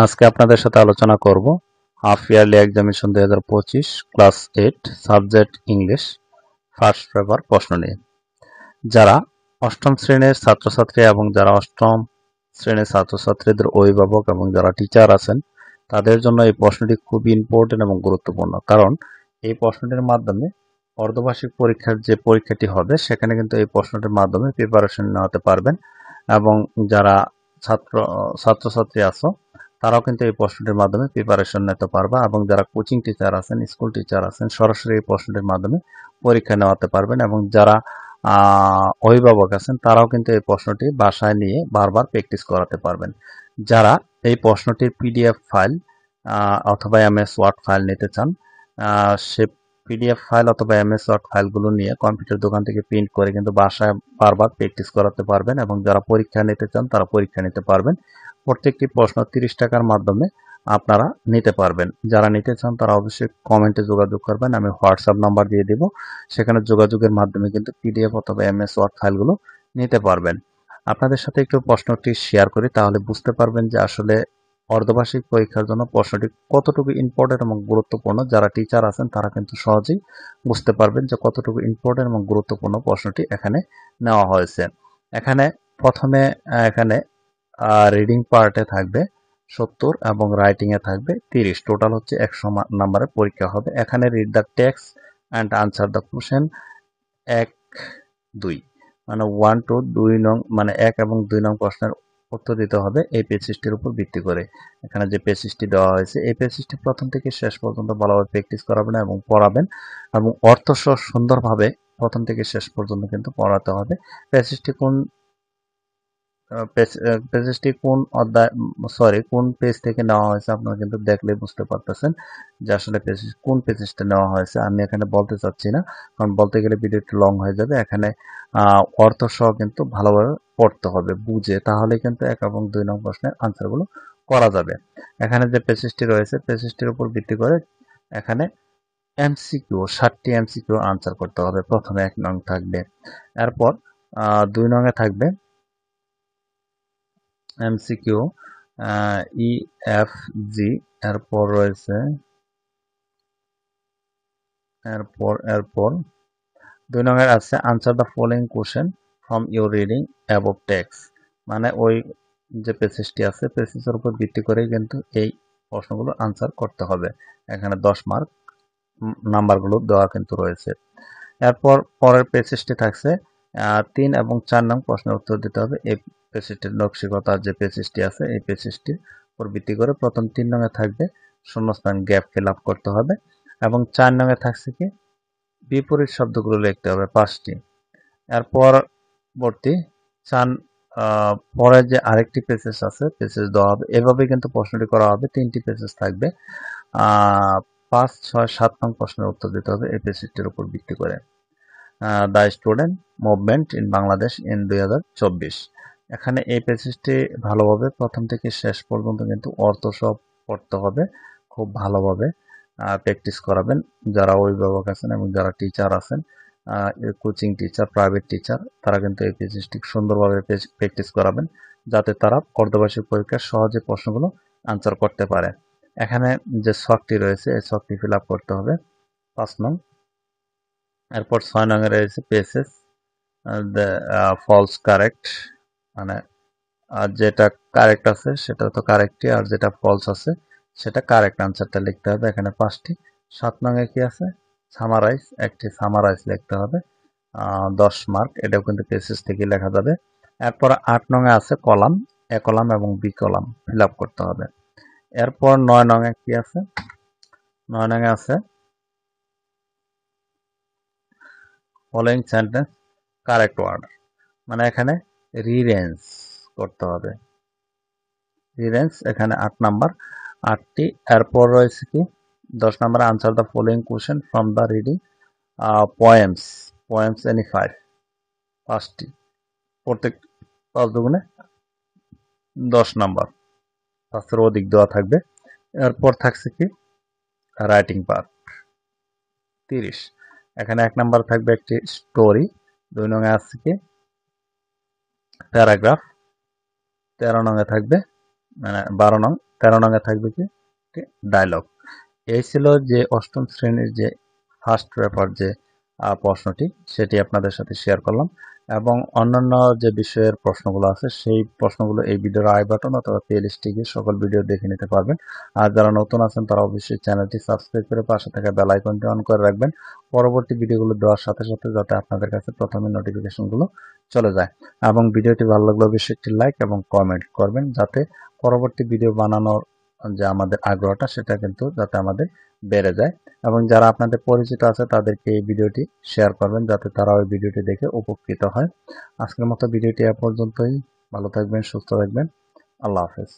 আজকে আপনাদের সাথে আলোচনা করব half yearly examination 2025 class 8 subject English first paper প্রশ্ন নিয়ে। যারা অষ্টম শ্রেণীর ছাত্রছাত্রী এবং যারা অষ্টম শ্রেণীর ছাত্রছাত্রীদের অভিভাবক এবং যারা টিচার আছেন তাদের জন্য এই প্রশ্নটি খুবই ইম্পর্টেন্ট এবং গুরুত্বপূর্ণ, কারণ এই প্রশ্নটির মাধ্যমে অর্ধবার্ষিক পরীক্ষার যে পরীক্ষাটি হবে সেখানে কিন্তু এই প্রশ্নটির মাধ্যমে প্রিপারেশন নেওয়াতে পারবেন এবং যারা ছাত্রছাত্রী আছো তারাও কিন্তু এই প্রশ্নটির মাধ্যমে প্রিপারেশন নিতে পারবা এবং যারা কোচিং টিচার আছেন, স্কুল টিচার আছেন, সরাসরি এই প্রশ্নটির মাধ্যমে পরীক্ষা নেওয়াতে পারবেন এবং যারা অভিভাবক আছেন তারাও কিন্তু এই প্রশ্নটি বাসায় নিয়ে বারবার প্র্যাকটিস করাতে পারবেন। যারা এই প্রশ্নটির পিডিএফ ফাইল অথবা এমএস ওয়ার্ড ফাইল নিতে চান, সে পিডিএফ ফাইল অথবা এমএস ওয়ার্ড ফাইলগুলো নিয়ে কম্পিউটার দোকান থেকে প্রিন্ট করে কিন্তু বাসায় বারবার প্র্যাকটিস করাতে পারবেন এবং যারা পরীক্ষা নিতে চান তারা পরীক্ষা নিতে পারবেন। প্রত্যেকটি প্রশ্ন 30 টাকার মাধ্যমে আপনারা নিতে পারবেন। যারা নিতে চান তারা অবশ্যই কমেন্টে যোগাযোগ করবেন, আমি হোয়াটসঅ্যাপ নাম্বার দিয়ে দেব, সেখানে যোগাযোগের মাধ্যমে কিন্তু পিডিএফ অথবা এমএস ওয়ার্ড ফাইলগুলো নিতে পারবেন। আপনাদের সাথে একটু প্রশ্নটি শেয়ার করি, তাহলে বুঝতে পারবেন যে আসলে অর্ধবার্ষিক পরীক্ষার জন্য প্রশ্নটি কতটুকু ইম্পর্টেন্ট এবং গুরুত্বপূর্ণ। যারা টিচার আছেন তারা কিন্তু সহজেই বুঝতে পারবেন যে কতটুকু ইম্পর্টেন্ট এবং গুরুত্বপূর্ণ প্রশ্নটি এখানে নেওয়া হয়েছে। এখানে প্রথমে রিডিং পার্টে থাকবে 70 এবং রাইটিং এ থাকবে 30, টোটাল হচ্ছে 100 নম্বরের পরীক্ষা হবে। এখানে read the text and answer the question 1, 2 মানে 1 to 2 নং মানে 1 এবং 2 নং প্রশ্নের উত্তর দিতে হবে এই পেজটির উপর ভিত্তি করে। এখানে যে পেজটি দেওয়া হয়েছে এই পেজটি প্রথম থেকে শেষ পর্যন্ত ভালোভাবে প্র্যাকটিস করাবেন এবং পড়াবেন এবং অর্থ সহ সুন্দরভাবে প্রথম থেকে শেষ পর্যন্ত কিন্তু পড়াতে হবে। পেজটি কোন পেজটি কোন অধ্যায় কোন পেজ থেকে নেওয়া হয়েছে আপনারা কিন্তু দেখলে বুঝতে পারতেছেন যে আসলে কোন পেজটা নেওয়া হয়েছে। আমি এখানে বলতে চাচ্ছি না, কারণ বলতে গেলে ভিডিওটি লং হয়ে যাবে। এখানে অর্থ সহ কিন্তু ভালোভাবে পড়তে হবে, বুঝে, তাহলে কিন্তু 1 এবং 2 নং প্রশ্নের আনসারগুলো করা যাবে। এখানে যে পেজটি রয়েছে পেজটির উপর ভিত্তি করে এখানে এমসিকিউ 60টি এমসিকিউ আনসার করতে হবে। প্রথমে 1 নং থাকবে, এরপর 2 নং এ থাকবে এমসিকিউ ই এফ জি, এরপর রয়েছে এরপর 2 নম্বরে আছে answer the following question from your reading above text, মানে ওই যে প্যাসেজটি আছে প্যাসেজের উপর ভিত্তি করে কিন্তু এই প্রশ্নগুলো আনসার করতে হবে। এখানে 10 মার্ক নাম্বারগুলো দেওয়া কিন্তু রয়েছে। এরপর পরের প্যাসেজটি থাকছে 3 এবং 4 নং প্রশ্নের উত্তর দিতে হবে। এই প্যাসেজটির নকশিকতার যে প্যাসেজটি আছে এই প্যাসেজটির উপর ভিত্তি করে প্রথম 3 নং এ থাকবে শূন্যস্থান গ্যাপ ফিল আপ করতে হবে এবং 4 নং এ থাকছে কি বিপরীত শব্দগুলো লিখতে হবে 5টি। এরপর পরবর্তী পরে যে আরেকটি প্যাসেজ আছে প্যাসেজ দেওয়া হবে, এভাবে কিন্তু প্রশ্নটি করা হবে। 3টি প্যাসেজ থাকবে, 5, 6, 7 নং প্রশ্নের উত্তর দিতে হবে এই প্যাসেজটির উপর ভিত্তি করে। The student movement in Bangladesh in 2024, এখানে এই প্যাসেজটি ভালোভাবে প্রথম থেকে শেষ পর্যন্ত কিন্তু অর্থ সহ পড়তে হবে, খুব ভালোভাবে প্র্যাকটিস করাবেন। যারা অভিভাবক আছেন এবং যারা টিচার আছেন, কোচিং টিচার, প্রাইভেট টিচার, তারা কিন্তু এই পেজটি সুন্দরভাবে প্র্যাকটিস করাবেন যাতে তারা অর্ধবার্ষিক পরীক্ষার সহজে প্রশ্নগুলো আনসার করতে পারে। এখানে যে ছকটি রয়েছে এই ছকটি ফিল আপ করতে হবে 5 নং। এরপর 6 নং এ রয়েছে পেসেস ফলস কারেক্ট, মানে যেটা কারেক্ট আছে সেটা তো কারেক্টই, আর যেটা ফলস আছে সেটা কারেক্ট আনসারটা লিখতে হবে। এখানে 5টি। 7 নং এ কি আছে সামারাইজ, একটি সামারাইজ লিখতে হবে 10 মার্ক, এটাও কিন্তু পেসেজ থেকে লেখা যাবে। এরপর 8 নং এ আছে কলাম, এ কলাম এবং বি কলাম ফিল আপ করতে হবে। এরপর 9 নং এ কি আছে, 9 নং এ আছে ফলোইং সেন্টেন্স কারেক্ট ওয়ার্ড, মানে এখানে রিরেঞ্জ করতে হবে, রিরেঞ্জ এখানে 8 নাম্বার 8টি। এরপর রয়েছে কি 10 নম্বরে answer the following question from the reading poems any 5টি, প্রত্যেক 5 দুগুণে 10 নাম্বার, 5-এর অধিক দেওয়া থাকবে। এরপর থাকছে কি রাইটিং পার্ট 30, এখানে 1 নাম্বার থাকবে একটি স্টোরি, 2 নং এ আছে কি প্যারাগ্রাফ, 13 নং এ থাকবে মানে 12 নং, 13 নং এ থাকবে কি ডায়লগ। এই ছিল যে অষ্টম শ্রেণীর যে ফার্স্ট পেপার যে প্রশ্নটি, সেটি আপনাদের সাথে শেয়ার করলাম। এবং অন্যান্য যে বিষয়ের প্রশ্নগুলো আছে সেই প্রশ্নগুলো এই ভিডিওর আই বাটন অথবা প্লেলিস্টে গিয়ে সকল ভিডিও দেখে নিতে পারবেন। আর যারা নতুন আছেন তারা অবশ্যই চ্যানেলটি সাবস্ক্রাইব করে পাশে থাকা বেল আইকনটি অন করে রাখবেন, পরবর্তী ভিডিওগুলো দেওয়ার সাথে সাথে যাতে আপনাদের কাছে প্রথমে নোটিফিকেশনগুলো চলে যায়। এবং ভিডিওটি ভালো লাগলে অবশ্যই একটি লাইক এবং কমেন্ট করবেন, যাতে পরবর্তী ভিডিও বানানোর যে আমাদের আগ্রহটা সেটা কিন্তু যাতে আমাদের বেড়ে যায়। এবং যারা আপনাদের পরিচিত আছে তাদেরকে এই ভিডিওটি শেয়ার করবেন, যাতে তারা ওই ভিডিওটি দেখে উপকৃত হয়। আজকের মতো ভিডিওটি এ পর্যন্তই। ভালো থাকবেন, সুস্থ থাকবেন। আল্লাহ হাফেজ।